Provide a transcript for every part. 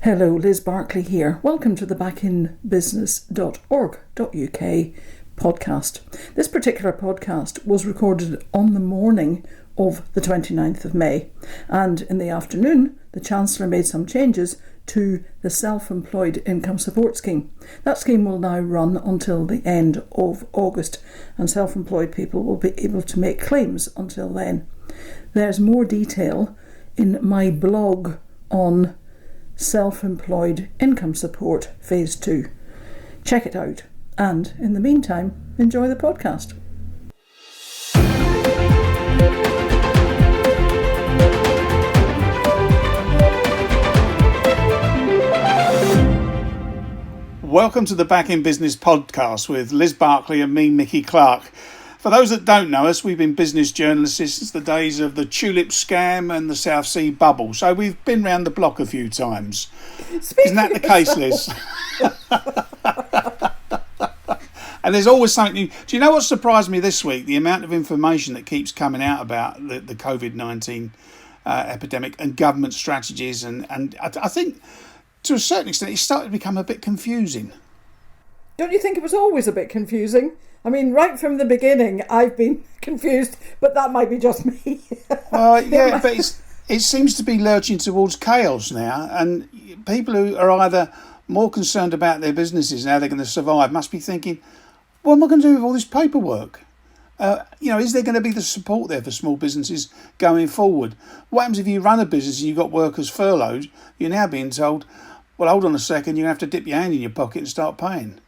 Hello, Liz Barclay here. Welcome to the backinbusiness.org.uk podcast. This particular podcast was recorded on the morning of the 29th of May, and in the afternoon the Chancellor made some changes to the self-employed income support scheme. That scheme will now run until the end of August, and self-employed people will be able to make claims until then. There's more detail in my blog on self-employed income support phase 2. Check it out, and in the meantime, enjoy the podcast. Welcome to the Back in Business podcast with Liz Barclay and me, Mickey Clark. For those that don't know us, we've been business journalists since the days of the tulip scam and the South Sea bubble. So we've been round the block a few times. Isn't that the case, Liz? And there's always something new. Do you know what surprised me this week? The amount of information that keeps coming out about the COVID-19 epidemic and government strategies. And I think to a certain extent, it's started to become a bit confusing. Don't you think it was always a bit confusing? I mean, right from the beginning, I've been confused, but that might be just me. Yeah, but it seems to be lurching towards chaos now, and people who are either more concerned about their businesses and how they're going to survive must be thinking, what am I going to do with all this paperwork? Is there going to be the support there for small businesses going forward? What happens if you run a business and you've got workers furloughed? You're now being told, well, hold on a second, you're going to have to dip your hand in your pocket and start paying.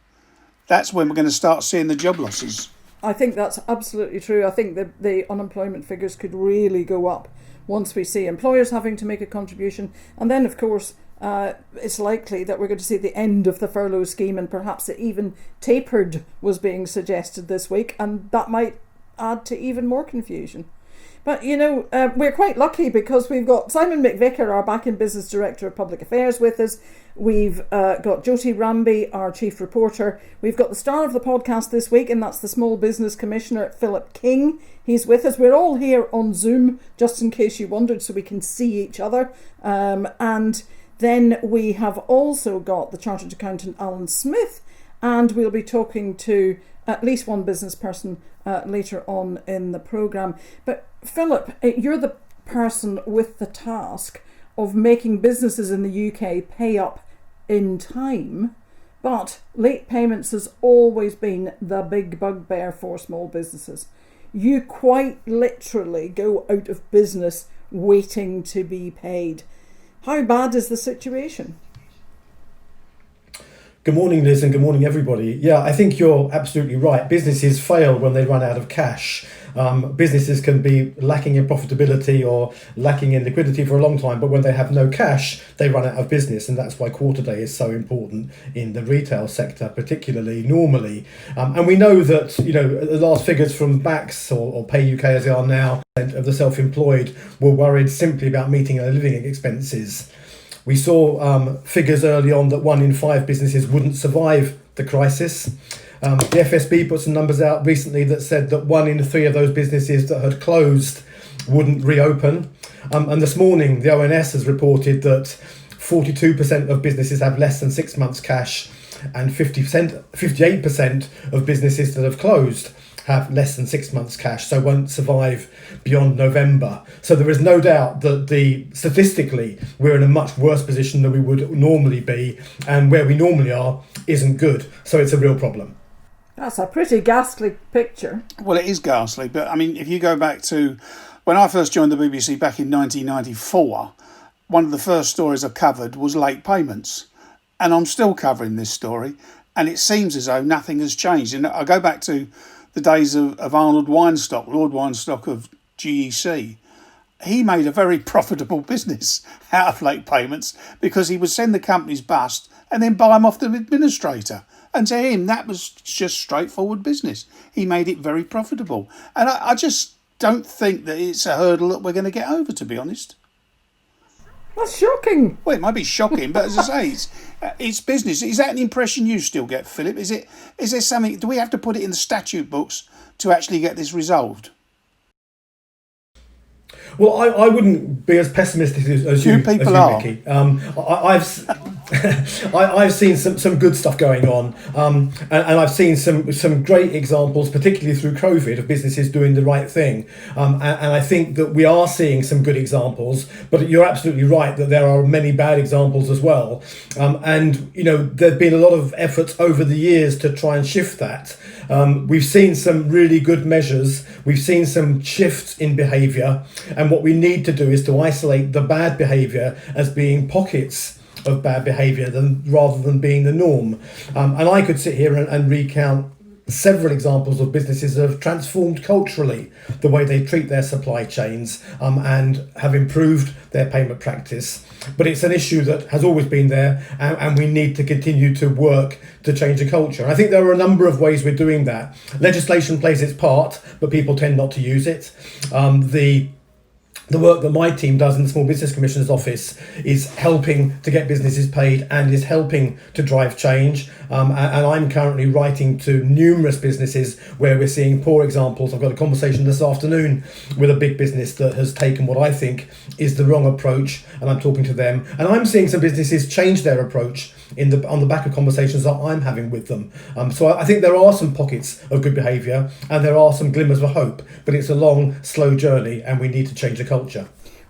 That's when we're going to start seeing the job losses. I think that's absolutely true. I think the unemployment figures could really go up once we see employers having to make a contribution. And then, of course, it's likely that we're going to see the end of the furlough scheme, and perhaps it even tapered was being suggested this week, and that might add to even more confusion. But, we're quite lucky because we've got Simon McVicker, our Back in Business Director of Public Affairs, with us. We've got Jyoti Ramby, our Chief Reporter. We've got the star of the podcast this week, and that's the Small Business Commissioner, Philip King. He's with us. We're all here on Zoom, just in case you wondered, so we can see each other. And then we have also got the Chartered Accountant, Alan Smith, and we'll be talking to at least one business person later on in the programme. But Philip, you're the person with the task of making businesses in the UK pay up in time, but late payments has always been the big bugbear for small businesses. You quite literally go out of business waiting to be paid. How bad is the situation? Good morning, Liz, and good morning, everybody. Yeah, I think you're absolutely right. Businesses fail when they run out of cash. Businesses can be lacking in profitability or lacking in liquidity for a long time, but when they have no cash, they run out of business, and that's why quarter day is so important in the retail sector, particularly normally. And we know that, the last figures from BACS or Pay UK as they are now, of the self-employed were worried simply about meeting their living expenses. We saw figures early on that 1 in 5 businesses wouldn't survive the crisis. The FSB put some numbers out recently that said that 1 in 3 of those businesses that had closed wouldn't reopen. And this morning, the ONS has reported that 42% of businesses have less than 6 months cash, and 58% of businesses that have closed have less than 6 months cash, so won't survive beyond November. So there is no doubt that statistically we're in a much worse position than we would normally be, and where we normally are isn't good. So it's a real problem. That's a pretty ghastly picture. Well, it is ghastly, but I mean, if you go back to when I first joined the BBC back in 1994, one of the first stories I covered was late payments, and I'm still covering this story, and it seems as though nothing has changed. And I go back to the days of Arnold Weinstock, Lord Weinstock of GEC. He made a very profitable business out of late payments because he would send the companies bust and then buy them off the administrator. And to him, that was just straightforward business. He made it very profitable. And I just don't think that it's a hurdle that we're going to get over, to be honest. That's shocking. Well, it might be shocking, but as I say, it's business. Is that an impression you still get, Philip? Is there something? Do we have to put it in the statute books to actually get this resolved? Well, I wouldn't be as pessimistic as you, people are. Mickey. I've seen some good stuff going on, and I've seen some great examples, particularly through COVID, of businesses doing the right thing. And I think that we are seeing some good examples, but you're absolutely right that there are many bad examples as well. And there've been a lot of efforts over the years to try and shift that. We've seen some really good measures. We've seen some shifts in behaviour, and what we need to do is to isolate the bad behaviour as being pockets of bad behaviour rather than being the norm. And I could sit here and recount several examples of businesses that have transformed culturally the way they treat their supply chains, and have improved their payment practice. But it's an issue that has always been there, and we need to continue to work to change the culture. And I think there are a number of ways we're doing that. Legislation plays its part, but people tend not to use it. The work that my team does in the Small Business Commissioner's office is helping to get businesses paid and is helping to drive change. And I'm currently writing to numerous businesses where we're seeing poor examples. I've got a conversation this afternoon with a big business that has taken what I think is the wrong approach, and I'm talking to them. And I'm seeing some businesses change their approach on the back of conversations that I'm having with them. So I think there are some pockets of good behaviour, and there are some glimmers of hope, but it's a long, slow journey, and we need to change the culture.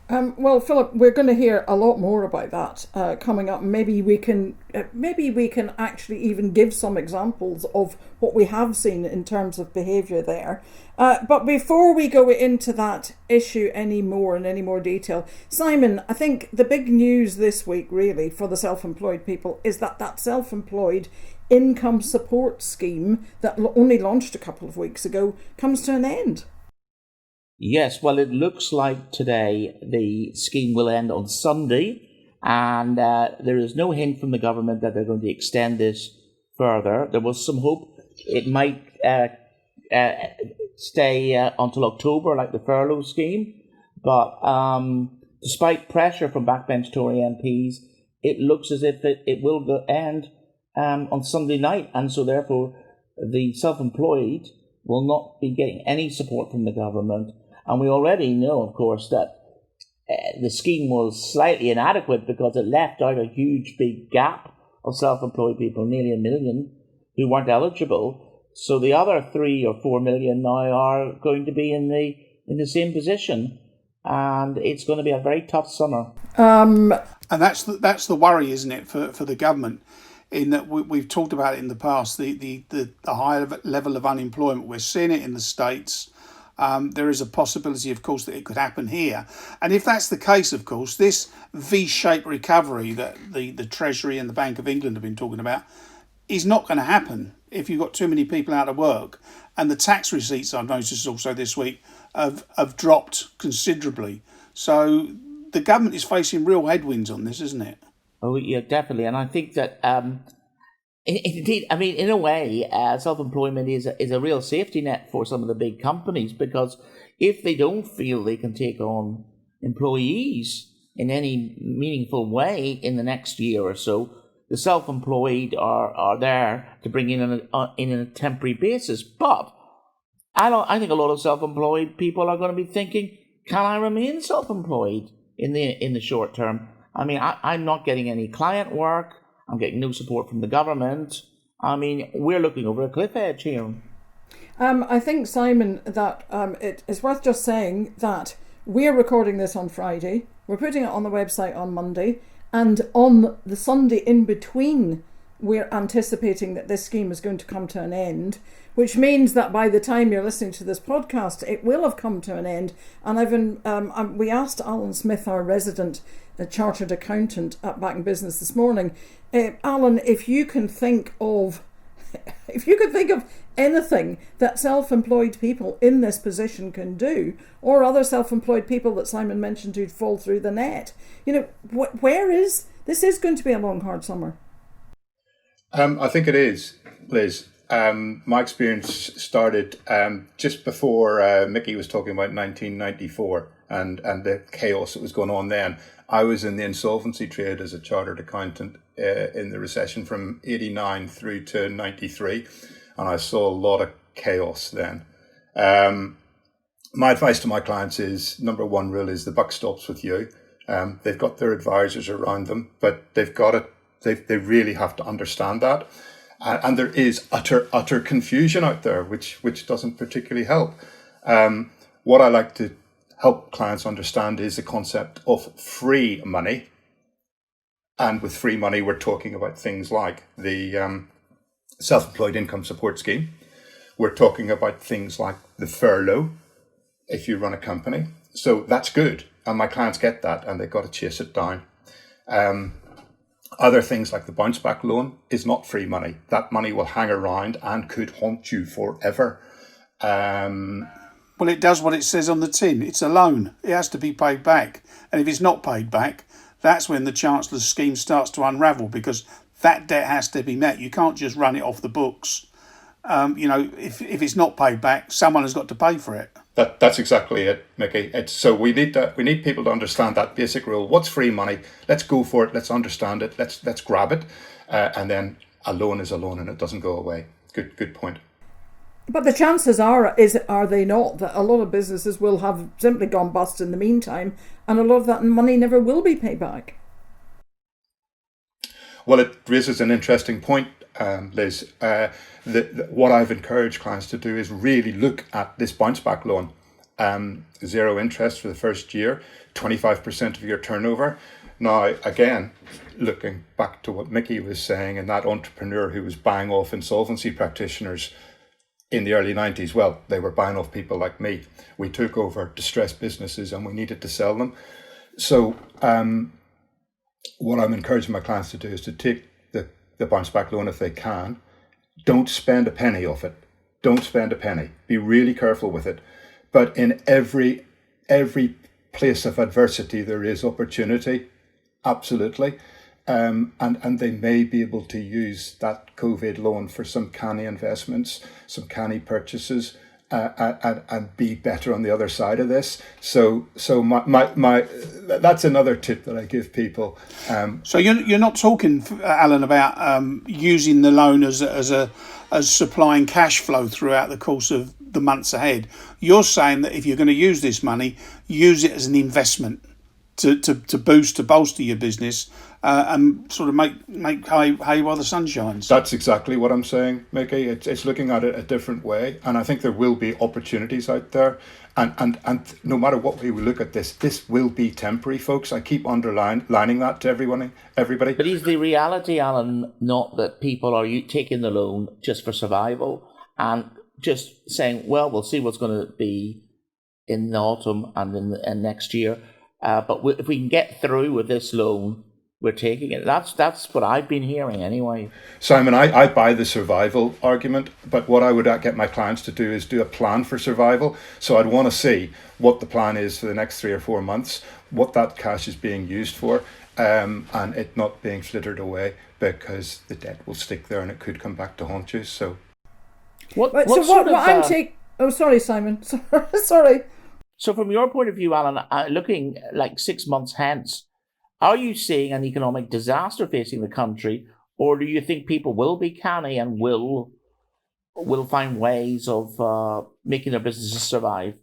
Well, Philip, we're going to hear a lot more about that coming up. Maybe we can actually even give some examples of what we have seen in terms of behaviour there. But before we go into that issue in any more detail, Simon, I think the big news this week, really, for the self-employed people is that self-employed income support scheme that only launched a couple of weeks ago comes to an end. Yes, well, it looks like today the scheme will end on Sunday, and there is no hint from the government that they're going to extend this further. There was some hope it might stay until October, like the furlough scheme, but despite pressure from backbench Tory MPs, it looks as if it will end on Sunday night, and so therefore the self-employed will not be getting any support from the government. And we already know, of course, that the scheme was slightly inadequate because it left out a huge, big gap of self-employed people, nearly 1 million, who weren't eligible. So the other 3 or 4 million now are going to be in the same position, and it's going to be a very tough summer. And that's the worry, isn't it, for the government? In that we've talked about it in the past, the high level of unemployment. We're seeing it in the States. There is a possibility, of course, that it could happen here. And if that's the case, of course, this V-shaped recovery that the Treasury and the Bank of England have been talking about is not going to happen if you've got too many people out of work. And the tax receipts, I've noticed also this week, have dropped considerably. So the government is facing real headwinds on this, isn't it? Oh, yeah, definitely. And I think that indeed, I mean, in a way, self-employment is a real safety net for some of the big companies, because if they don't feel they can take on employees in any meaningful way in the next year or so, the self-employed are there to bring in a temporary basis. But I think a lot of self-employed people are going to be thinking, can I remain self-employed in the short term? I mean, I'm not getting any client work. I'm getting no support from the government. I mean, we're looking over a cliff edge here. I think, Simon, that it is worth just saying that we're recording this on Friday. We're putting it on the website on Monday. And on the Sunday in between, we're anticipating that this scheme is going to come to an end, which means that by the time you're listening to this podcast, it will have come to an end. And we asked Alan Smith, our resident chartered accountant at Back in Business this morning, Alan, if you can think of anything that self-employed people in this position can do, or other self-employed people that Simon mentioned who'd fall through the net, this is going to be a long, hard summer. I think it is, Liz. My experience started just before Mickey was talking about 1994 and the chaos that was going on then. I was in the insolvency trade as a chartered accountant in the recession from 89 through to 93, and I saw a lot of chaos then. my advice to my clients is, number one rule is the buck stops with you. They've got their advisors around them, but they really have to understand that. And there is utter confusion out there, which doesn't particularly help. What I like to help clients understand is the concept of free money. And with free money, we're talking about things like the self-employed income support scheme. We're talking about things like the furlough, if you run a company. So that's good. And my clients get that, and they've got to chase it down. Other things like the bounce back loan is not free money. That money will hang around and could haunt you forever. Well, it does what it says on the tin. It's a loan. It has to be paid back. And if it's not paid back, that's when the Chancellor's scheme starts to unravel, because that debt has to be met. You can't just run it off the books. If it's not paid back, someone has got to pay for it. That's exactly it, Mickey. So we need people to understand that basic rule. What's free money? Let's go for it. Let's understand it. Let's grab it. And then a loan is a loan, and it doesn't go away. Good point. But the chances are they not, that a lot of businesses will have simply gone bust in the meantime, and a lot of that money never will be paid back. Well, it raises an interesting point, Liz. What I've encouraged clients to do is really look at this bounce back loan. 0 interest for the first year, 25% of your turnover. Now, again, looking back to what Mickey was saying, and that entrepreneur who was buying off insolvency practitioners in the early 90s, well, they were buying off people like me. We took over distressed businesses and we needed to sell them. So what I'm encouraging my clients to do is to take the bounce back loan if they can. Don't spend a penny off it. Don't spend a penny. Be really careful with it. But in every place of adversity, there is opportunity. Absolutely. And they may be able to use that COVID loan for some canny investments, some canny purchases, and be better on the other side of this. So my that's another tip that I give people. So you're not talking, Alan, about using the loan as supplying cash flow throughout the course of the months ahead. You're saying that if you're going to use this money, use it as an investment to bolster your business, and sort of make hay while the sun shines. That's exactly what I'm saying, Mickey. It's looking at it a different way, and I think there will be opportunities out there. And no matter what way we look at this will be temporary, folks. I keep underlining that to everybody. But is the reality, Alan, not that people are taking the loan just for survival and just saying, well, we'll see what's going to be in the autumn and in next year. But if we can get through with this loan, we're taking it. That's what I've been hearing anyway. Simon, I buy the survival argument, but what I would get my clients to do is do a plan for survival. So I'd want to see what the plan is for the next 3 or 4 months, what that cash is being used for, and it not being flittered away, because the debt will stick there and it could come back to haunt you. So, sorry, Simon. Sorry. So from your point of view, Alan, looking like 6 months hence, are you seeing an economic disaster facing the country, or do you think people will be canny and will find ways of making their businesses survive?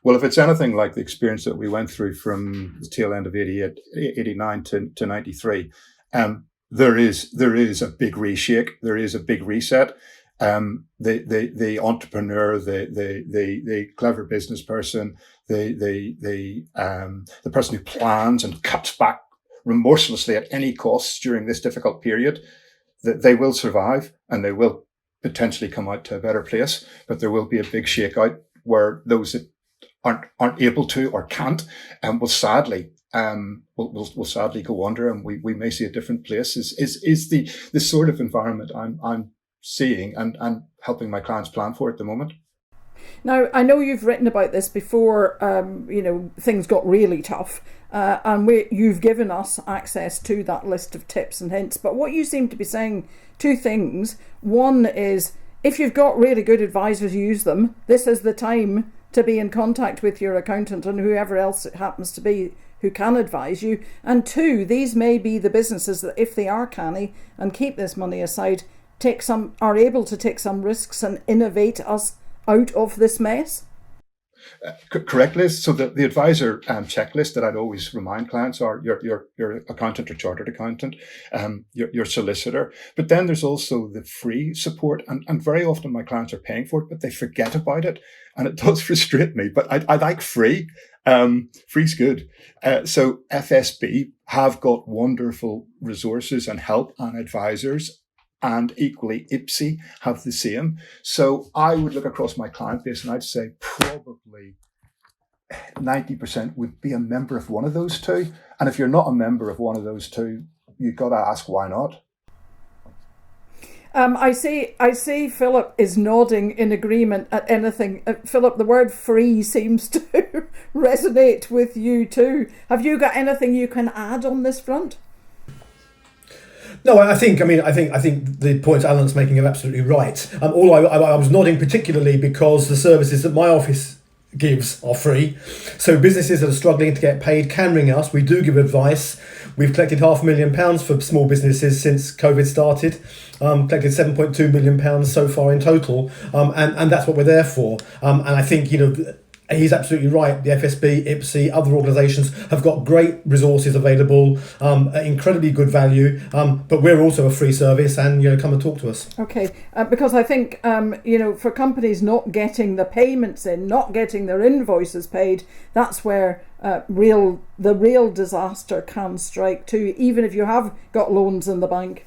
Well, if it's anything like the experience that we went through from the tail end of 89 to 93, there is a big reshake. There is a big reset. The entrepreneur, the clever business person, the person who plans and cuts back remorselessly at any cost during this difficult period, that they will survive and they will potentially come out to a better place. But there will be a big shakeout where those that aren't able to or can't will sadly go under, and we may see a different place. Is the sort of environment I'm seeing and helping my clients plan for at the moment. Now, I know you've written about this before, things got really tough, and you've given us access to that list of tips and hints. But what you seem to be saying, 2 things. One is, if you've got really good advisors, use them. This is the time to be in contact with your accountant and whoever else it happens to be who can advise you. And 2, these may be the businesses that, if they are canny and keep this money aside, are able to take some risks and innovate us out of this mess. Correct, Liz. So the advisor checklist that I'd always remind clients are your accountant or chartered accountant, your solicitor. But then there's also the free support. And very often my clients are paying for it, but they forget about it. And it does frustrate me. But I like free. Free's good. So FSB have got wonderful resources and help and advisors. And equally, IPSI have the same. So I would look across my client base and I'd say probably 90% would be a member of one of those two. And if you're not a member of one of those two, you've got to ask why not. I see Philip is nodding in agreement at anything. Philip, the word free seems to resonate with you too. Have you got anything you can add on this front? No, I think the points Alan's making are absolutely right. All I was nodding particularly because the services that my office gives are free. So businesses that are struggling to get paid can ring us. We do give advice. We've collected £500,000 for small businesses since COVID started. Collected £7.2 million so far in total, and that's what we're there for. And I think he's absolutely right. The FSB, IPSI, other organisations have got great resources available, at incredibly good value. But we're also a free service, and come and talk to us. Okay, because I think for companies not getting the payments in, not getting their invoices paid, that's where the real disaster can strike too. Even if you have got loans in the bank.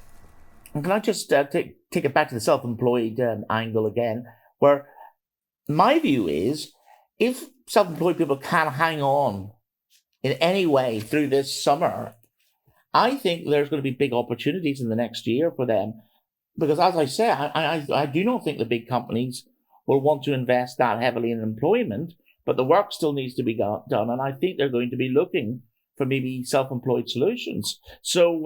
And can I just take it back to the self-employed angle again, where my view is, if self-employed people can hang on in any way through this summer, I think there's going to be big opportunities in the next year for them. Because as I say, I do not think the big companies will want to invest that heavily in employment, but the work still needs to be done. And I think they're going to be looking for maybe self-employed solutions. So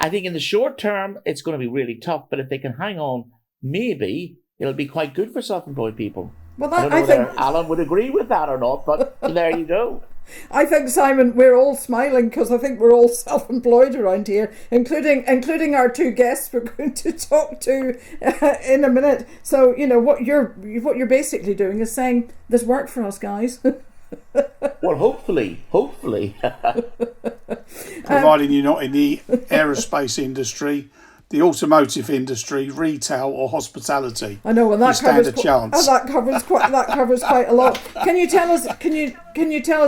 I think in the short term, it's going to be really tough. But if they can hang on, maybe it'll be quite good for self-employed people. Well, I don't know whether Alan would agree with that or not, but there you go. I think, Simon, we're all smiling because I think we're all self-employed around here, including our two guests we're going to talk to in a minute. So, what you're basically doing is saying there's work for us, guys. Well, hopefully. Providing you're not in the aerospace industry, the automotive industry, retail, or hospitality. I know, and that covers quite a lot. Can you tell us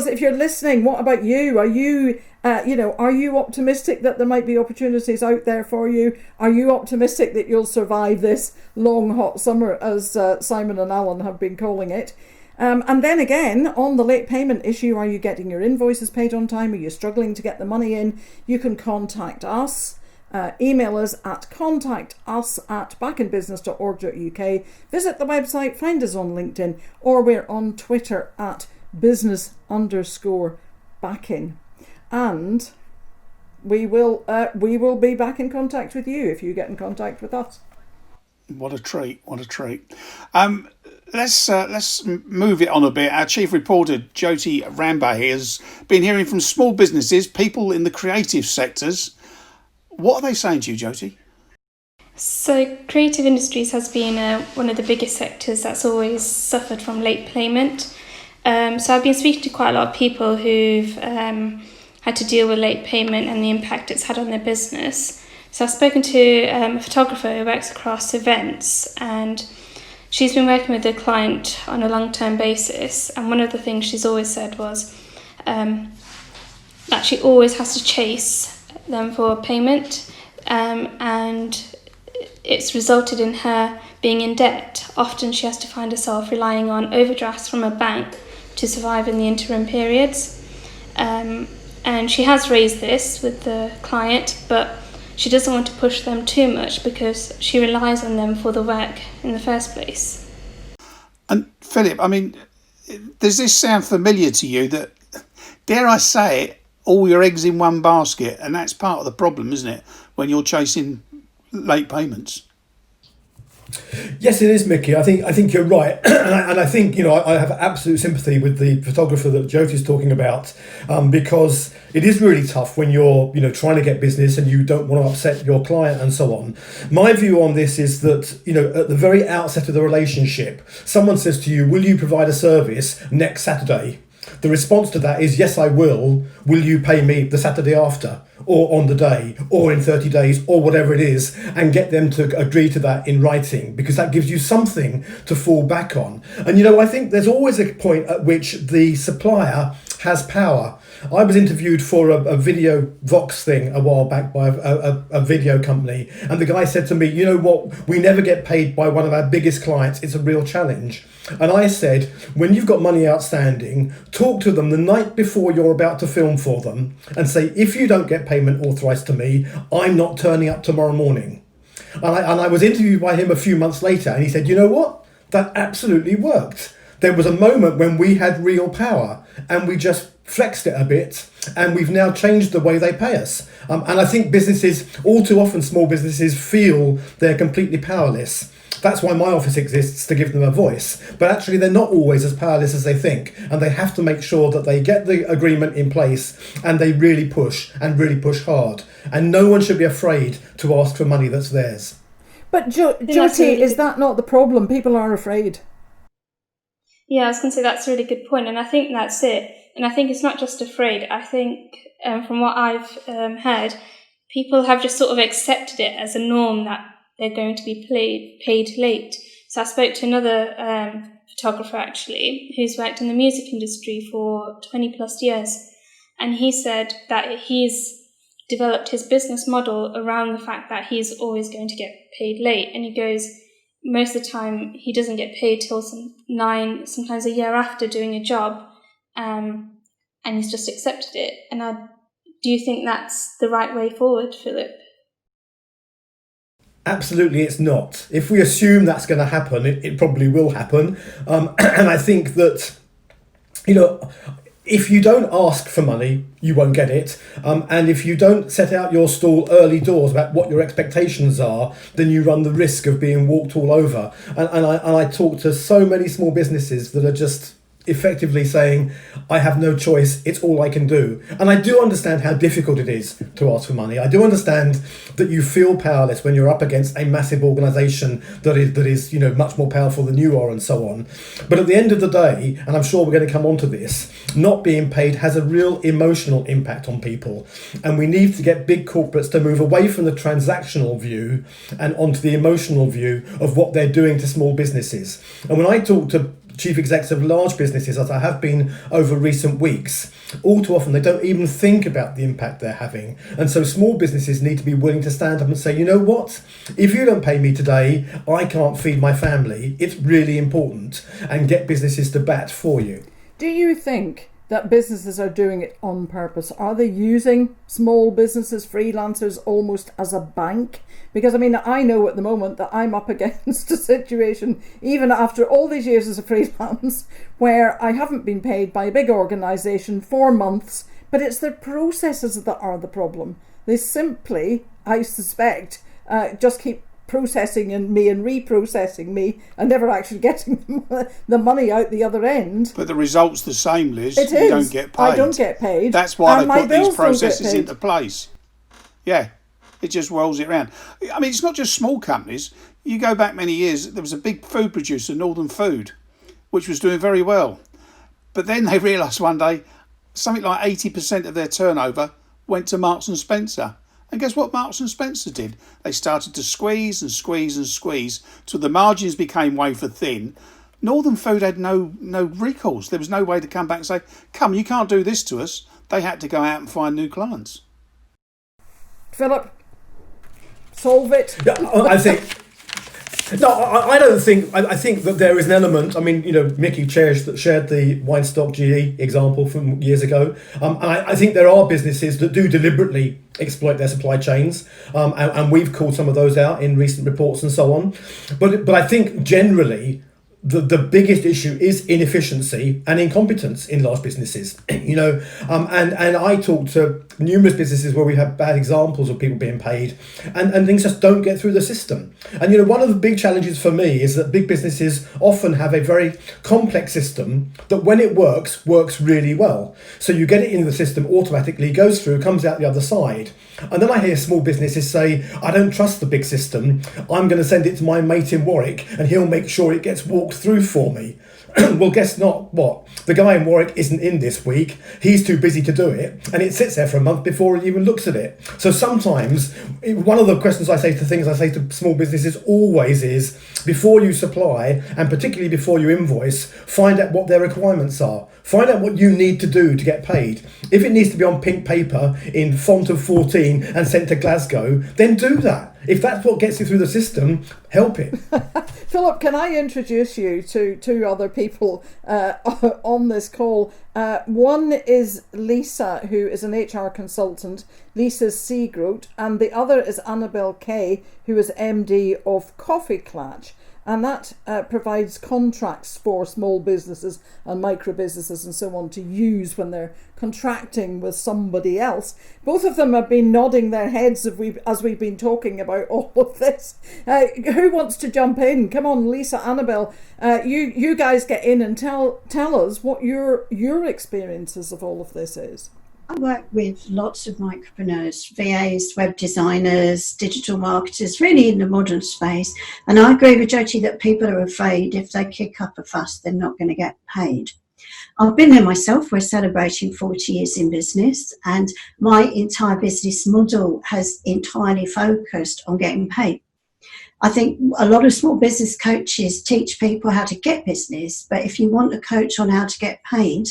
if you're listening? What about you? Are you optimistic that there might be opportunities out there for you? Are you optimistic that you'll survive this long hot summer, as Simon and Alan have been calling it? And then again, on the late payment issue, are you getting your invoices paid on time? Are you struggling to get the money in? You can contact us. Email us at contactus@backinbusiness.org.uk. Visit the website, find us on LinkedIn, or we're on Twitter at business_backin. And we will be back in contact with you if you get in contact with us. What a treat! Let's move it on a bit. Our chief reporter, Jyoti Ramba, has been hearing from small businesses, people in the creative sectors. What are they saying to you, Jyoti? So creative industries has been one of the biggest sectors that's always suffered from late payment. So I've been speaking to quite a lot of people who've had to deal with late payment and the impact it's had on their business. So I've spoken to a photographer who works across events, and she's been working with a client on a long-term basis. And one of the things she's always said was that she always has to chase them for payment, and it's resulted in her being in debt. Often she has to find herself relying on overdrafts from a bank to survive in the interim periods. And she has raised this with the client, but she doesn't want to push them too much because she relies on them for the work in the first place. And Philip, does this sound familiar to you, that, dare I say it, all your eggs in one basket? And that's part of the problem, isn't it, when you're chasing late payments? Yes, it is, Mickey. I think you're right, and I think I have absolute sympathy with the photographer that Jyoti's talking about, because it is really tough when you're trying to get business and you don't want to upset your client and so on. My view on this is that at the very outset of the relationship, someone says to you, "Will you provide a service next Saturday?" The response to that is, "Yes, I will. Will you pay me the Saturday after, or on the day, or in 30 days, or whatever it is," and get them to agree to that in writing, because that gives you something to fall back on. And I think there's always a point at which the supplier has power. I was interviewed for a video Vox thing a while back by a video company, and the guy said to me, "You know what, we never get paid by one of our biggest clients. It's a real challenge." And I said, when you've got money outstanding, talk to them the night before you're about to film for them and say, "If you don't get payment authorised to me, I'm not turning up tomorrow morning." And I was interviewed by him a few months later, and he said, "You know what? That absolutely worked. There was a moment when we had real power and we just flexed it a bit, and we've now changed the way they pay us." And I think businesses, all too often small businesses, feel they're completely powerless. That's why my office exists, to give them a voice. But actually they're not always as powerless as they think, and they have to make sure that they get the agreement in place and they really push hard. And no one should be afraid to ask for money that's theirs. But Jyoti, is that not the problem? People are afraid. Yeah, I was going to say that's a really good point, and I think that's it. And I think it's not just afraid. I think from what I've heard, people have just sort of accepted it as a norm that they're going to be paid late. So I spoke to another photographer actually, who's worked in the music industry for 20 plus years. And he said that he's developed his business model around the fact that he's always going to get paid late. And he goes, most of the time he doesn't get paid till sometimes a year after doing a job. And he's just accepted it. And do you think that's the right way forward, Philip? Absolutely, it's not. If we assume that's going to happen, it probably will happen. And I think that, if you don't ask for money, you won't get it. And if you don't set out your stall early doors about what your expectations are, then you run the risk of being walked all over. And I talk to so many small businesses that are just effectively saying, "I have no choice, it's all I can do." And I do understand how difficult it is to ask for money. I do understand that you feel powerless when you're up against a massive organisation that is much more powerful than you are and so on. But at the end of the day, and I'm sure we're going to come on to this, not being paid has a real emotional impact on people. And we need to get big corporates to move away from the transactional view and onto the emotional view of what they're doing to small businesses. And when I talk to chief execs of large businesses, as I have been over recent weeks, all too often they don't even think about the impact they're having. And so small businesses need to be willing to stand up and say, "You know what? If you don't pay me today, I can't feed my family. It's really important," and get businesses to bat for you. Do you think that businesses are doing it on purpose? Are they using small businesses, freelancers, almost as a bank? Because I know at the moment that I'm up against a situation, even after all these years as a freelance, where I haven't been paid by a big organisation for months, but it's their processes that are the problem. They simply, I suspect, just keep processing me and reprocessing me and never actually getting the money out the other end. But the result's the same, Liz. It is. You don't get paid. I don't get paid. That's why and they my put these bills don't get processes paid. into place. Yeah, it just rolls it around. It's not just small companies. You go back many years, there was a big food producer, Northern Food, which was doing very well. But then they realised one day something like 80% of their turnover went to Marks and Spencer. And guess what Marks and Spencer did? They started to squeeze and squeeze and squeeze till the margins became wafer thin. Northern Food had no recourse. There was no way to come back and say, "Come, you can't do this to us." They had to go out and find new clients. Philip, solve it. Yeah, I think. No, I don't think. I think that there is an element. Mickey shared the Weinstock GE example from years ago. And I think there are businesses that do deliberately exploit their supply chains, and we've called some of those out in recent reports and so on. But I think generally, the biggest issue is inefficiency and incompetence in large businesses. And I talk to numerous businesses where we have bad examples of people being paid and things just don't get through the system. And one of the big challenges for me is that big businesses often have a very complex system that when it works really well. So you get it into the system automatically, goes through, comes out the other side. And then I hear small businesses say, I don't trust the big system. I'm going to send it to my mate in Warwick and he'll make sure it gets walked through for me. Well, guess not what? The guy in Warwick isn't in this week. He's too busy to do it. And it sits there for a month before he even looks at it. So sometimes, one of the questions I say to small businesses always is, before you supply, and particularly before you invoice, find out what their requirements are. Find out what you need to do to get paid. If it needs to be on pink paper in font of 14 and sent to Glasgow, then do that. If that's what gets you through the system, help it. Philip, can I introduce you to two other people on this call? One is Lisa, who is an HR consultant, Lisa's Seagroat, and the other is Annabelle Kay, who is MD of Coffee Clutch. And that provides contracts for small businesses and micro businesses and so on to use when they're contracting with somebody else. Both of them have been nodding their heads as we've been talking about all of this. Who wants to jump in? Come on, Lisa, Annabelle, you guys get in and tell us what your experiences of all of this is. I work with lots of micropreneurs, VAs, web designers, digital marketers, really in the modern space. And I agree with Jyoti that people are afraid if they kick up a fuss, they're not going to get paid. I've been there myself. We're celebrating 40 years in business, and my entire business model has entirely focused on getting paid. I think a lot of small business coaches teach people how to get business, but if you want a coach on how to get paid,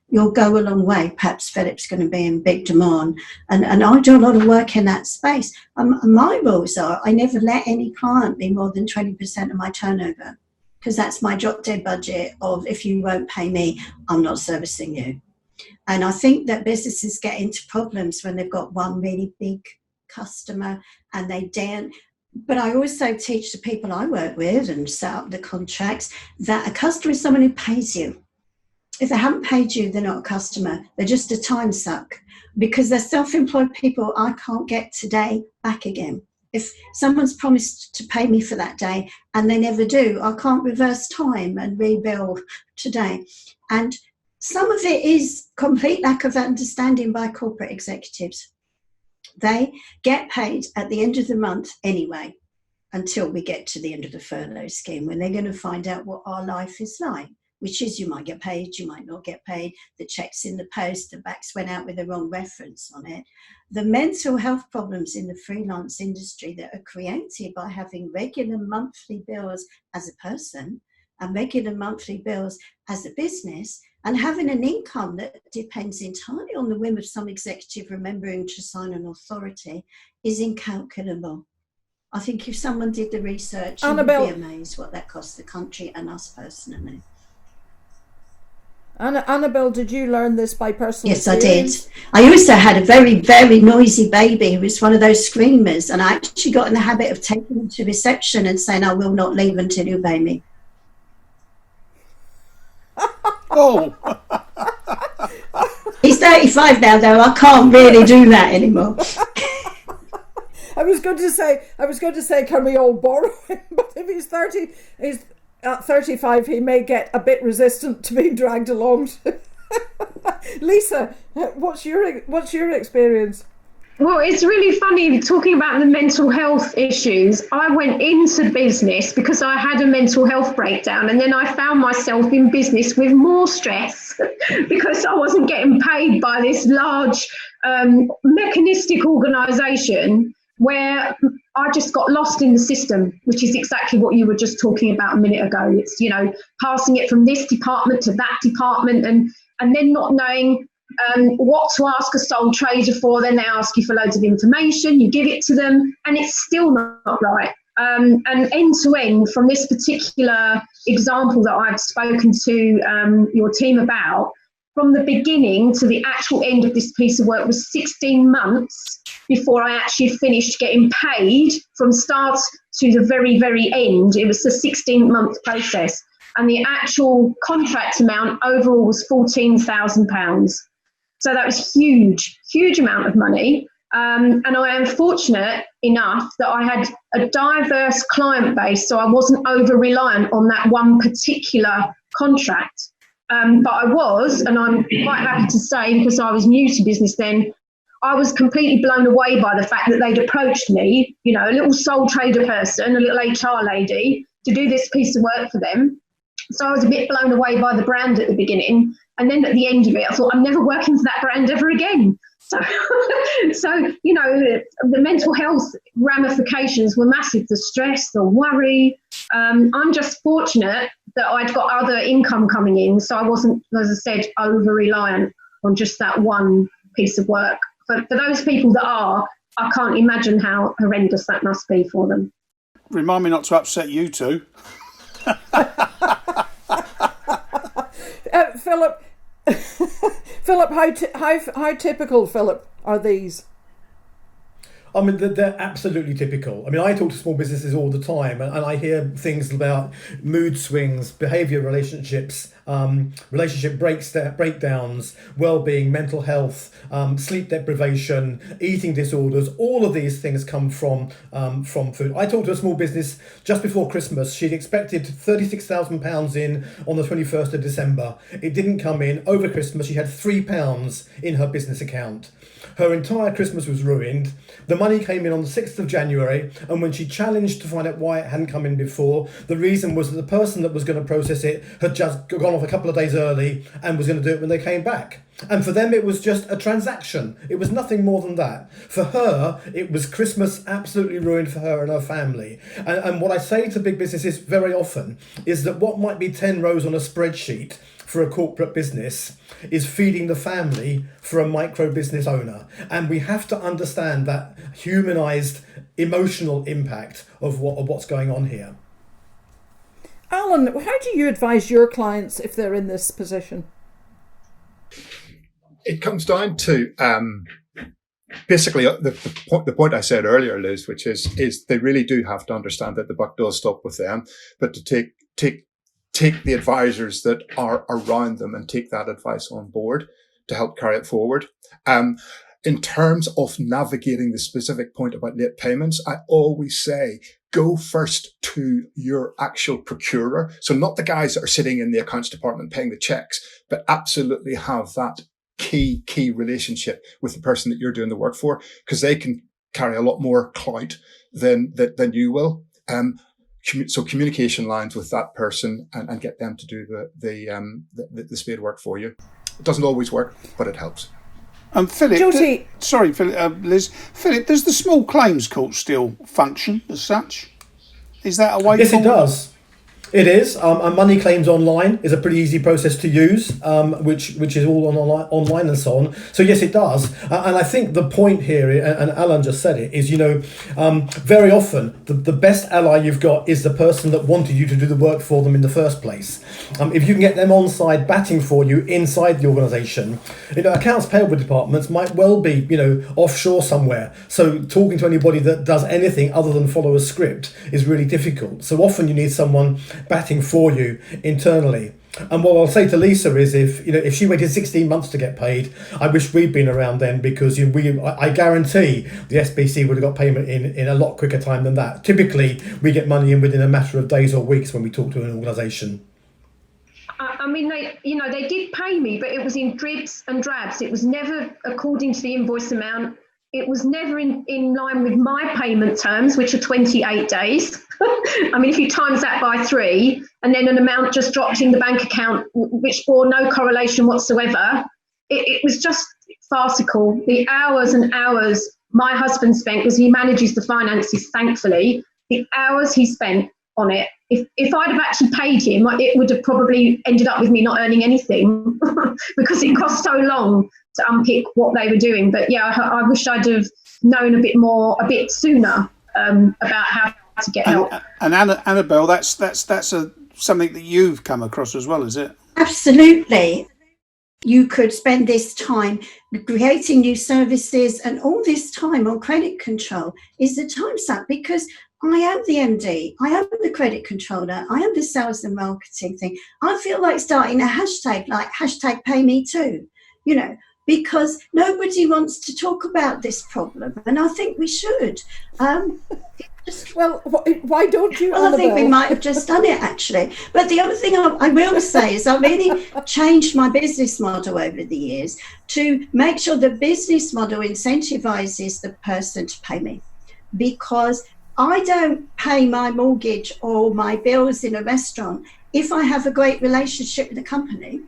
you'll go a long way. Perhaps Philip's going to be in big demand. And I do a lot of work in that space. My rules are I never let any client be more than 20% of my turnover, because that's my drop dead budget of, if you won't pay me, I'm not servicing you. And I think that businesses get into problems when they've got one really big customer and they daren't. But I also teach the people I work with and set up the contracts that a customer is someone who pays you. If they haven't paid you, they're not a customer. They're just a time suck, because they're self-employed people I can't get today back again. If someone's promised to pay me for that day and they never do, I can't reverse time and rebill today. And some of it is complete lack of understanding by corporate executives. They get paid at the end of the month anyway, until we get to the end of the furlough scheme, when they're going to find out what our life is like. Which is, you might get paid, you might not get paid, the check's in the post, the backs went out with the wrong reference on it. The mental health problems in the freelance industry that are created by having regular monthly bills as a person and regular monthly bills as a business, and having an income that depends entirely on the whim of some executive remembering to sign an authority, is incalculable. I think if someone did the research, you would be amazed what that costs the country and us personally. Annabelle, did you learn this by personal experience? Yes, I did. I also had a very, very noisy baby who was one of those screamers, and I actually got in the habit of taking him to reception and saying, I will not leave until you pay me. Oh! He's 35 now, though. I can't really do that anymore. I was going to say, can we all borrow him? But if he's 30, at 35, he may get a bit resistant to being dragged along. Lisa, what's your experience? Well, it's really funny talking about the mental health issues. I went into business because I had a mental health breakdown, and then I found myself in business with more stress because I wasn't getting paid by this large mechanistic organisation, where I just got lost in the system, which is exactly what you were just talking about a minute ago. It's, passing it from this department to that department, and then not knowing what to ask a sole trader for. Then they ask you for loads of information, you give it to them, and it's still not right. And end to end, from this particular example that I've spoken to your team about, from the beginning to the actual end of this piece of work was 16 months before I actually finished getting paid from start to the very, very end. It was a 16-month process. and the actual contract amount overall was £14,000. So that was huge amount of money. And I am fortunate enough that I had a diverse client base, so I wasn't over-reliant on that one particular contract. But I was, and I'm quite happy to say, because I was new to business then, I was completely blown away by the fact that they'd approached me, you know, a little sole trader person, a little HR lady, to do this piece of work for them. So I was a bit blown away by the brand at the beginning. And then at the end of it, I thought, I'm never working for that brand ever again. So, you know, the mental health ramifications were massive, the stress, the worry. I'm just fortunate that I'd got other income coming in. So I wasn't, as I said, over-reliant on just that one piece of work. But for those people that are, I can't imagine how horrendous that must be for them. Remind me not to upset you two. Philip, how typical, Philip, are these? I mean, they're absolutely typical. I mean, I talk to small businesses all the time, and I hear things about mood swings, behaviour relationships, relationship breakdowns, well-being, mental health, sleep deprivation, eating disorders. All of these things come from food. I talked to a small business just before Christmas. She'd expected £36,000 in on the 21st of December. It didn't come in. Over Christmas, she had £3 in her business account. Her entire Christmas was ruined. The money came in on the 6th of January, and when she challenged to find out why it hadn't come in before, the reason was that the person that was going to process it had just gone off a couple of days early and was going to do it when they came back. And for them, it was just a transaction. It was nothing more than that. For her, it was Christmas absolutely ruined for her and her family. And what I say to big businesses very often is that what might be 10 rows on a spreadsheet for a corporate business is feeding the family for a micro business owner. And we have to understand that humanized emotional impact of what's going on here. Alan, how do you advise your clients if they're in this position? It comes down to basically the point I said earlier, Liz, which is they really do have to understand that the buck does stop with them, but to take the advisors that are around them and take that advice on board to help carry it forward. In terms of navigating the specific point about late payments, I always say, go first to your actual procurer. So not the guys that are sitting in the accounts department paying the checks, but absolutely have that key relationship with the person that you're doing the work for, because they can carry a lot more clout than you will. So communication lines with that person and get them to do the spade work for you. It doesn't always work, but it helps. Philip, Liz. Philip, does the small claims court still function as such? Is that a way forward? Yes, it does. It is. And money claims online is a pretty easy process to use, which is all online and so on. So yes, it does. And I think the point here, and Alan just said it, is, very often the best ally you've got is the person that wanted you to do the work for them in the first place. If you can get them on side batting for you inside the organisation, accounts payable departments might well be, offshore somewhere. So talking to anybody that does anything other than follow a script is really difficult. So often you need someone batting for you internally. And what I'll say to Lisa is, if she waited 16 months to get paid, I wish we'd been around then, because I guarantee the SBC would have got payment in a lot quicker time than that. Typically, we get money in within a matter of days or weeks when we talk to an organisation. I mean, they did pay me, but it was in dribs and drabs. It was never according to the invoice amount. It was never in line with my payment terms, which are 28 days. I mean, if you times that by 3, and then an amount just dropped in the bank account, which bore no correlation whatsoever, it was just farcical. The hours and hours my husband spent, because he manages the finances, thankfully, the hours he spent on it, if I'd have actually paid him, it would have probably ended up with me not earning anything because it cost so long to unpick what they were doing. But yeah, I wish I'd have known a bit sooner about how to get help. And Annabelle, that's something that you've come across as well, is it? Absolutely. You could spend this time creating new services, and all this time on credit control is the time suck, because I am the MD, I am the credit controller, I am the sales and marketing thing. I feel like starting a hashtag, like hashtag pay me too, because nobody wants to talk about this problem. And I think we should. Well, why don't you, Well, Annabelle? I think we might have just done it, actually. But the other thing I will say is I really changed my business model over the years to make sure the business model incentivizes the person to pay me, because I don't pay my mortgage or my bills in a restaurant if I have a great relationship with the company.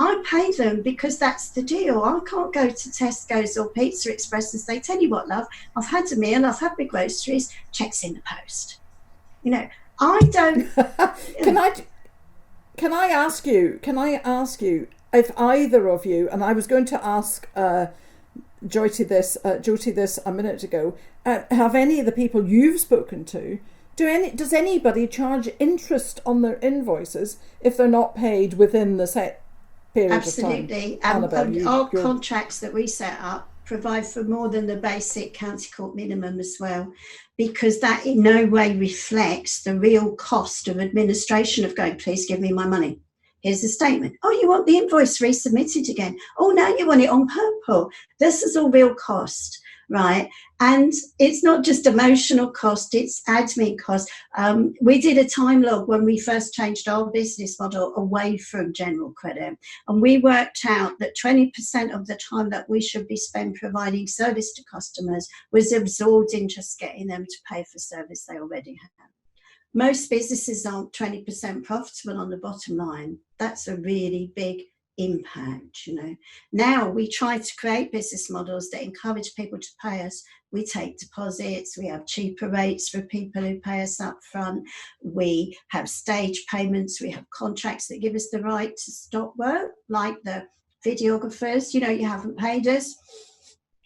I pay them because that's the deal. I can't go to Tesco's or Pizza Express and say, tell you what, love, I've had a meal, I've had my groceries, checks in the post. I don't. Can I ask you if either of you, and I was going to ask Jyoti this a minute ago, have any of the people you've spoken to, does anybody charge interest on their invoices if they're not paid within the set period Absolutely. of time? Annabelle, our contracts that we set up provide for more than the basic county court minimum as well, because that in no way reflects the real cost of administration of going, please give me my money. Here's a statement. Oh, you want the invoice resubmitted again? Oh, now you want it on purple. This is all real cost, right? And it's not just emotional cost, it's admin cost. We did a time log when we first changed our business model away from general credit. And we worked out that 20% of the time that we should be spent providing service to customers was absorbed in just getting them to pay for service they already have. Most businesses aren't 20% profitable on the bottom line. That's a really big impact, Now we try to create business models that encourage people to pay us. We take deposits, we have cheaper rates for people who pay us up front, we have stage payments, we have contracts that give us the right to stop work, like the videographers, you haven't paid us.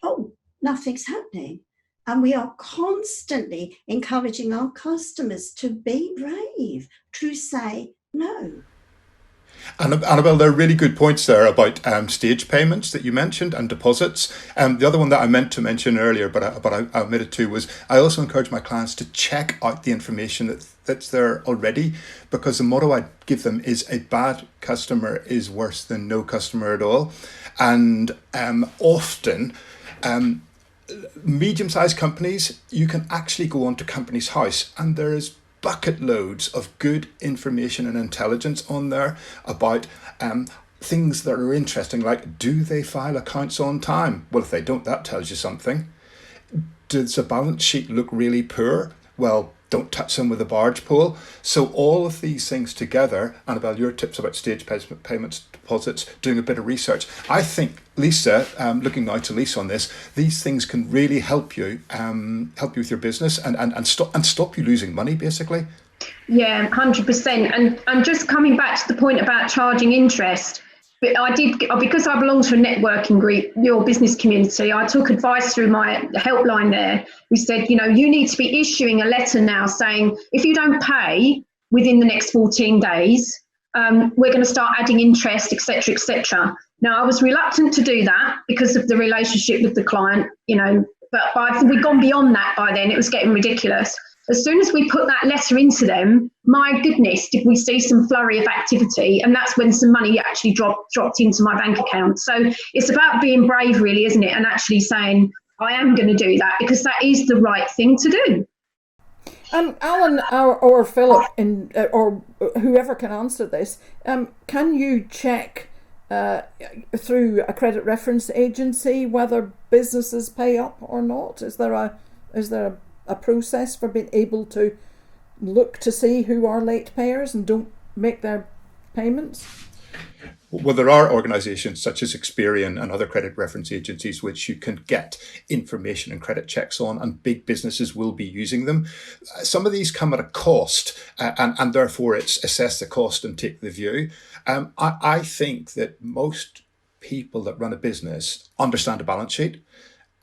Oh, nothing's happening. And we are constantly encouraging our customers to be brave, to say no. Annabelle, there are really good points there about stage payments that you mentioned and deposits. The other one that I meant to mention earlier, but I omitted to, was I also encourage my clients to check out the information that's there already, because the motto I give them is a bad customer is worse than no customer at all. And often, medium-sized companies, you can actually go onto Companies House and there is bucket loads of good information and intelligence on there about things that are interesting, like, do they file accounts on time? Well, if they don't, that tells you something. Does the balance sheet look really poor? Well, don't touch them with a barge pole. So all of these things together, Annabelle, your tips about stage payments, deposits, doing a bit of research. I think, Lisa, looking now to Lisa on this, these things can really help you with your business and stop you losing money, basically. Yeah, 100%. And just coming back to the point about charging interest, but because I belong to a networking group, your business community, I took advice through my helpline there. We said, you need to be issuing a letter now saying, if you don't pay within the next 14 days, we're going to start adding interest, etc., etc. Now, I was reluctant to do that because of the relationship with the client, but we'd gone beyond that by then. It was getting ridiculous. As soon as we put that letter into them, my goodness, did we see some flurry of activity, and that's when some money actually dropped into my bank account. So it's about being brave, really, isn't it? And actually saying, I am going to do that because that is the right thing to do. Alan or Philip, or whoever can answer this, can you check through a credit reference agency whether businesses pay up or not? Is there a process for being able to look to see who are late payers and don't make their payments? Well, there are organisations such as Experian and other credit reference agencies which you can get information and credit checks on, and big businesses will be using them. Some of these come at a cost, and therefore it's assess the cost and take the view. I think that most people that run a business understand a balance sheet,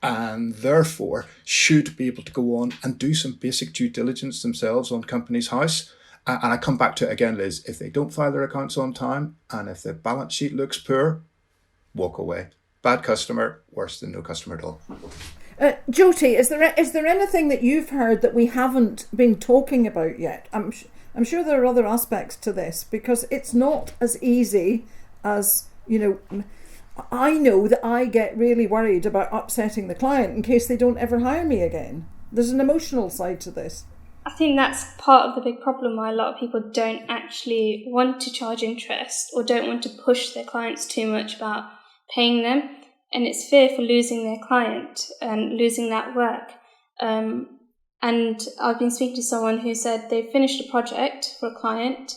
and therefore should be able to go on and do some basic due diligence themselves on Companies House. And I come back to it again, Liz, if they don't file their accounts on time and if their balance sheet looks poor, walk away. Bad customer, worse than no customer at all. Jyoti, is there anything that you've heard that we haven't been talking about yet? I'm sure there are other aspects to this, because it's not as easy as, I know that I get really worried about upsetting the client in case they don't ever hire me again. There's an emotional side to this. I think that's part of the big problem why a lot of people don't actually want to charge interest or don't want to push their clients too much about paying them. And it's fear for losing their client and losing that work. And I've been speaking to someone who said they've finished a project for a client.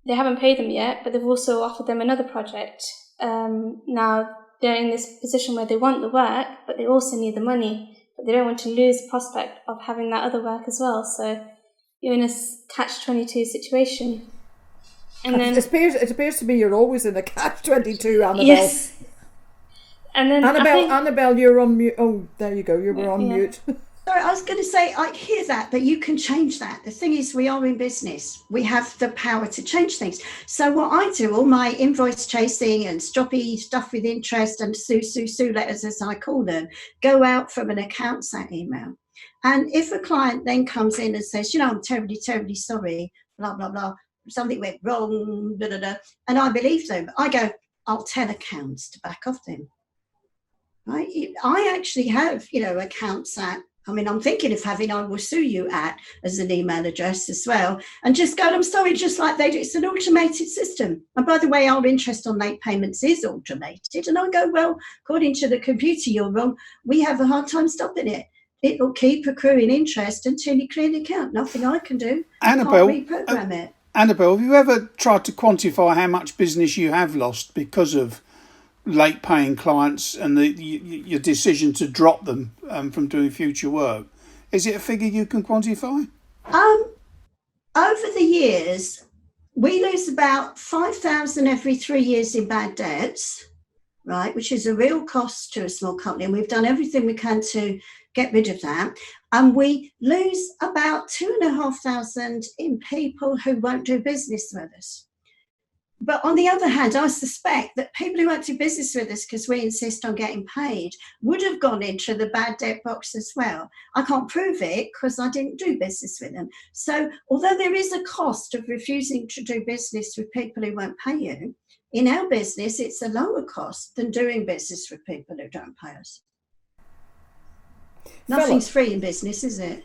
They haven't paid them yet, but they've also offered them another project. Now they're in this position where they want the work, but they also need the money. But they don't want to lose the prospect of having that other work as well. So you're in a catch-22 situation. And then it appears to me you're always in a catch-22, Annabelle. Yes. And then Annabelle, you're on mute. Oh, there you go. You were on mute. Sorry, I was going to say, I hear that, but you can change that. The thing is, we are in business. We have the power to change things. So what I do, all my invoice chasing and stroppy stuff with interest and sue letters, as I call them, go out from an accounts at email. And if a client then comes in and says, I'm terribly, terribly sorry, blah, blah, blah, something went wrong, blah, blah, blah, and I believe them, I go, I'll tell accounts to back off them. Right? I actually have, accounts at, I'm thinking of having I will sue you at as an email address as well, and just go, I'm sorry, just like they do. It's an automated system. And by the way, our interest on late payments is automated. And I go, well, according to the computer, you're wrong. We have a hard time stopping it. It will keep accruing interest until you clear the account. Nothing I can do. Annabelle, I can't reprogram it. Annabelle, have you ever tried to quantify how much business you have lost because of late paying clients and your decision to drop them from doing future work? Is it a figure you can quantify? Over the years, we lose about 5,000 every 3 years in bad debts, right, which is a real cost to a small company, and we've done everything we can to get rid of that. And we lose about 2,500 in people who won't do business with us. But on the other hand, I suspect that people who won't do business with us because we insist on getting paid would have gone into the bad debt box as well. I can't prove it because I didn't do business with them. So although there is a cost of refusing to do business with people who won't pay you, in our business, it's a lower cost than doing business with people who don't pay us. Nothing's free in business, is it?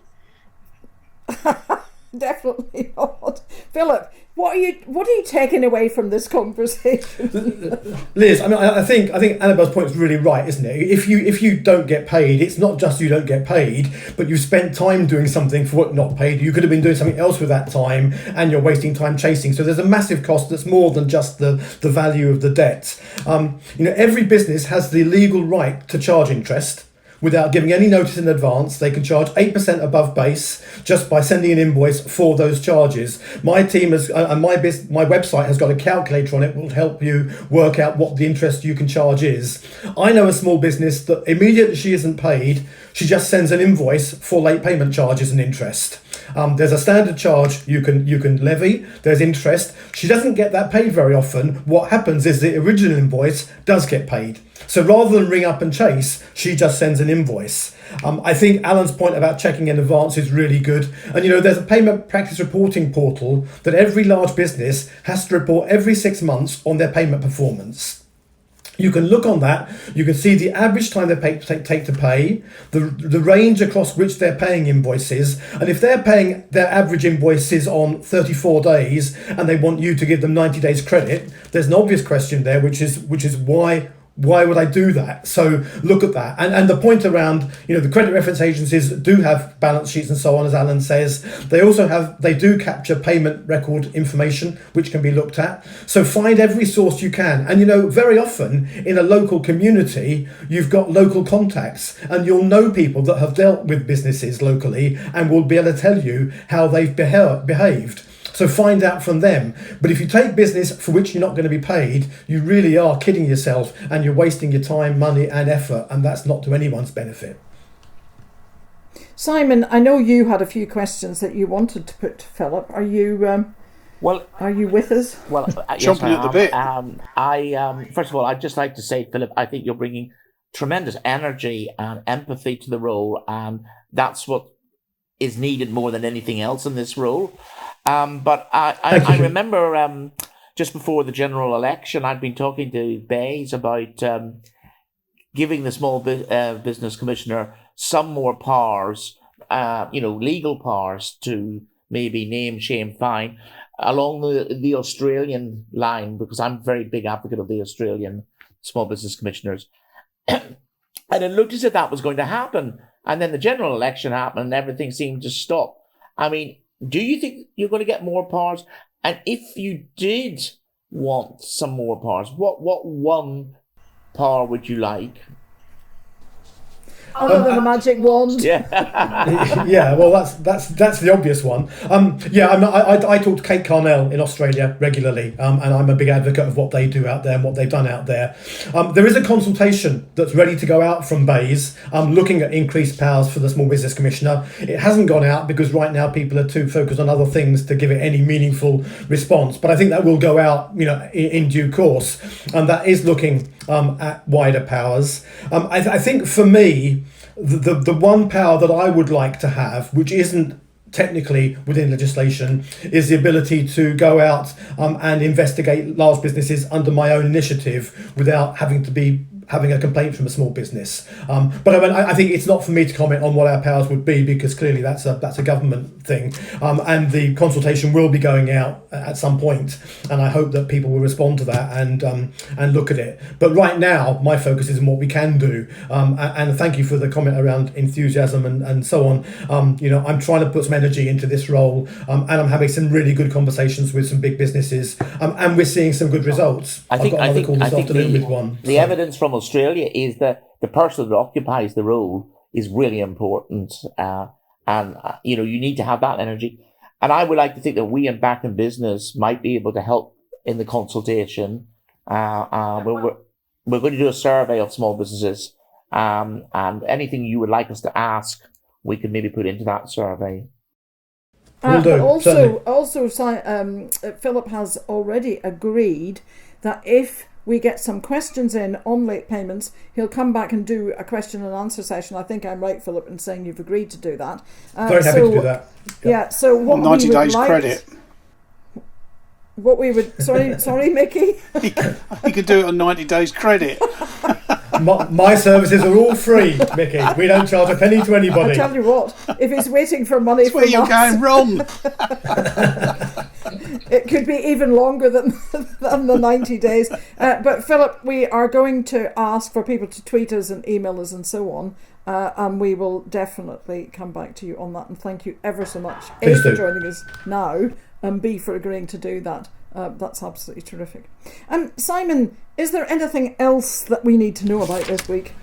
Definitely not. Philip, what are you taking away from this conversation? Liz, I think Annabelle's point is really right, isn't it? If you don't get paid, it's not just you don't get paid, but you've spent time doing something for what not paid. You could have been doing something else with that time, and you're wasting time chasing. So there's a massive cost that's more than just the value of the debt. Every business has the legal right to charge interest. Without giving any notice in advance. They can charge 8% above base just by sending an invoice for those charges. My team has, and my website has got a calculator on it, will help you work out what the interest you can charge is. I know a small business that immediately she isn't paid, she just sends an invoice for late payment charges and interest. There's a standard charge you can levy. There's interest. She doesn't get that paid very often. What happens is the original invoice does get paid. So rather than ring up and chase, she just sends an invoice. I think Alan's point about checking in advance is really good. And there's a payment practice reporting portal that every large business has to report every 6 months on their payment performance. You can look on that, you can see the average time they take to pay, the range across which they're paying invoices, and if they're paying their average invoices on 34 days and they want you to give them 90 days credit, there's an obvious question there, which is why would I do that? So look at that. And the point around, the credit reference agencies do have balance sheets and so on, as Alan says. They do capture payment record information, which can be looked at. So find every source you can. And, very often in a local community, you've got local contacts and you'll know people that have dealt with businesses locally and will be able to tell you how they've behaved. So find out from them. But if you take business for which you're not going to be paid, you really are kidding yourself and you're wasting your time, money and effort, and that's not to anyone's benefit. Simon, I know you had a few questions that you wanted to put to Philip. Are you with us? Well, chomping at the bit. First of all, I'd just like to say, Philip, I think you're bringing tremendous energy and empathy to the role, and that's what is needed more than anything else in this role. But I remember just before the general election, I'd been talking to Bays about giving the Small Business Commissioner some more powers, legal powers to maybe name, shame, fine, along the Australian line, because I'm a very big advocate of the Australian Small Business Commissioners. And it looked as if that was going to happen. And then the general election happened and everything seemed to stop. I mean, do you think you're going to get more powers? And if you did want some more powers, what one power would you like? Other than the magic wand. Yeah, well, that's the obvious one. I talk to Kate Carnell in Australia regularly, and I'm a big advocate of what they do out there and what they've done out there. There is a consultation that's ready to go out from Bays, looking at increased powers for the Small Business Commissioner. It hasn't gone out because right now people are too focused on other things to give it any meaningful response. But I think that will go out, in due course, and that is looking at wider powers. I think for me, the one power that I would like to have, which isn't technically within legislation, is the ability to go out and investigate large businesses under my own initiative without having a complaint from a small business. But I think it's not for me to comment on what our powers would be, because clearly that's a government thing. And the consultation will be going out at some point, and I hope that people will respond to that and look at it. But right now, my focus is on what we can do. And thank you for the comment around enthusiasm and so on. I'm trying to put some energy into this role, and I'm having some really good conversations with some big businesses, and we're seeing some good results. I've got another call this afternoon with one. The evidence from Australia is that the person that occupies the role is really important, and you need to have that energy. And I would like to think that we in Back in Business might be able to help in the consultation. We're going to do a survey of small businesses, and anything you would like us to ask, we could maybe put into that survey. Also, Philip has already agreed that if we get some questions in on late payments, he'll come back and do a question and answer session. I think I'm right, Philip, in saying you've agreed to do that. Very happy to do that. Yeah. So what 90 days credit. What we would sorry, Mickey. You could do it on 90 days credit. My services are all free, Mickey. We don't charge a penny to anybody. I tell you what, if he's waiting for money from us, you're going wrong. It could be even longer than the 90 days. But Philip, we are going to ask for people to tweet us and email us and so on. And we will definitely come back to you on that. And thank you ever so much, A, for joining us now, and B, for agreeing to do that. That's absolutely terrific. Simon, is there anything else that we need to know about this week?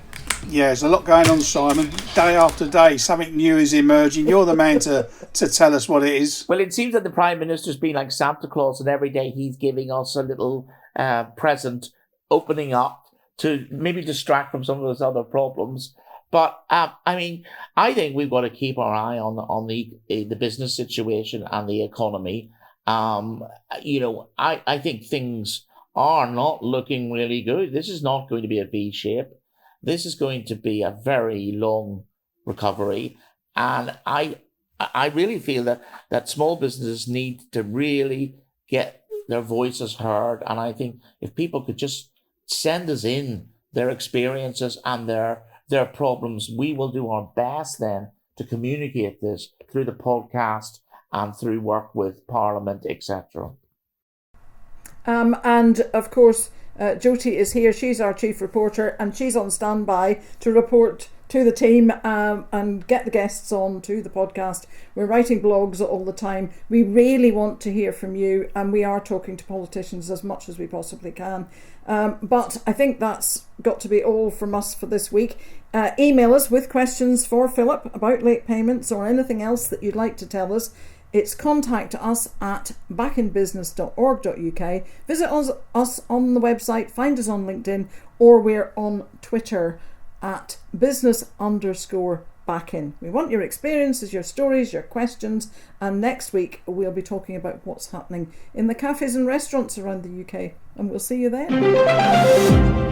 Yeah, there's a lot going on, Simon. Day after day, something new is emerging. You're the man to tell us what it is. Well, it seems that the Prime Minister's been like Santa Claus, and every day he's giving us a little present, opening up to maybe distract from some of those other problems. But, I think we've got to keep our eye on the business situation and the economy. I think things are not looking really good. This is not going to be a V shape. This is going to be a very long recovery. And I really feel that small businesses need to really get their voices heard. And I think if people could just send us in their experiences and their problems, we will do our best then to communicate this through the podcast and through work with Parliament, etc. And of course, Jyoti is here. She's our chief reporter, and she's on standby to report to the team and get the guests on to the podcast. We're writing blogs all the time. We really want to hear from you, and we are talking to politicians as much as we possibly can. But I think that's got to be all from us for this week. Email us with questions for Philip about late payments or anything else that you'd like to tell us. It's contact us at backinbusiness.org.uk. Visit us on the website, find us on LinkedIn, or we're on Twitter at business_backin. We want your experiences, your stories, your questions, and next week we'll be talking about what's happening in the cafes and restaurants around the UK, and we'll see you then.